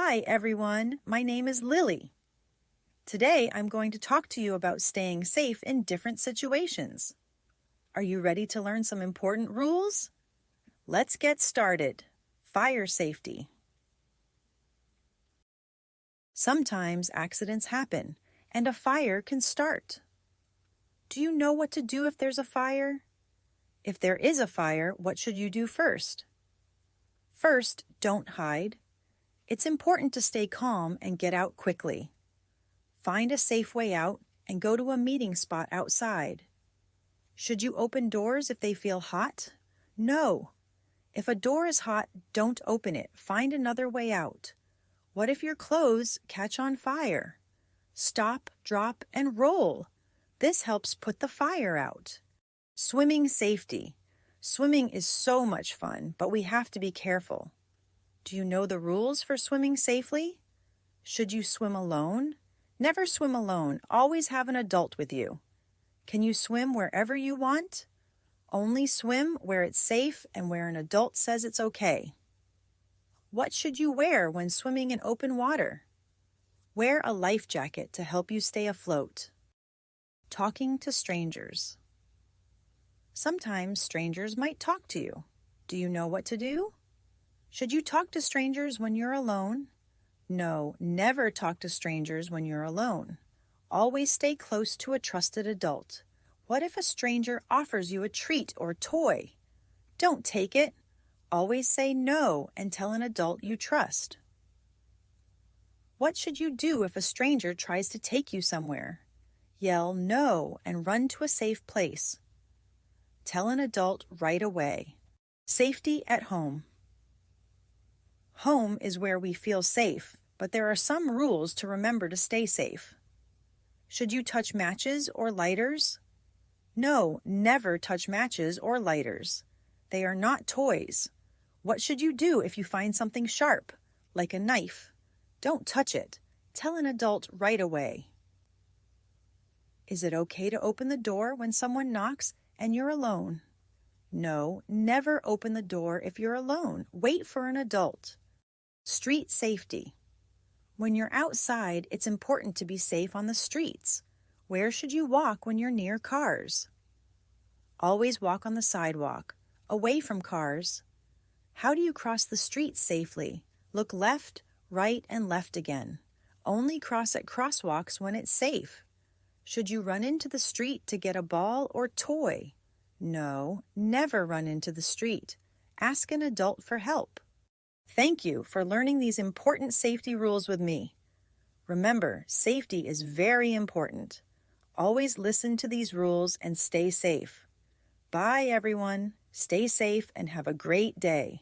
Hi, everyone. My name is Lily. Today, I'm going to talk to you about staying safe in different situations. Are you ready to learn some important rules? Let's get started. Fire safety. Sometimes accidents happen, and a fire can start. Do you know what to do if there's a fire? If there is a fire, what should you do first? First, don't hide. It's important to stay calm and get out quickly. Find a safe way out and go to a meeting spot outside. Should you open doors if they feel hot? No. If a door is hot, don't open it. Find another way out. What if your clothes catch on fire? Stop, drop, and roll. This helps put the fire out. Swimming safety. Swimming is so much fun, but we have to be careful. Do you know the rules for swimming safely? Should you swim alone? Never swim alone. Always have an adult with you. Can you swim wherever you want? Only swim where it's safe and where an adult says it's okay. What should you wear when swimming in open water? Wear a life jacket to help you stay afloat. Talking to strangers. Sometimes strangers might talk to you. Do you know what to do? Should you talk to strangers when you're alone? No, never talk to strangers when you're alone. Always stay close to a trusted adult. What if a stranger offers you a treat or toy? Don't take it. Always say no and tell an adult you trust. What should you do if a stranger tries to take you somewhere? Yell no and run to a safe place. Tell an adult right away. Safety at home. Home is where we feel safe, but there are some rules to remember to stay safe. Should you touch matches or lighters? No, never touch matches or lighters. They are not toys. What should you do if you find something sharp, like a knife? Don't touch it. Tell an adult right away. Is it okay to open the door when someone knocks and you're alone? No, never open the door if you're alone. Wait for an adult. Street safety. When you're outside, it's important to be safe on the streets. Where should you walk when you're near cars? Always walk on the sidewalk, away from cars. How do you cross the street safely? Look left, right, and left again. Only cross at crosswalks when it's safe. Should you run into the street to get a ball or toy? No, never run into the street. Ask an adult for help. Thank you for learning these important safety rules with me. Remember, safety is very important. Always listen to these rules and stay safe. Bye, everyone. Stay safe and have a great day.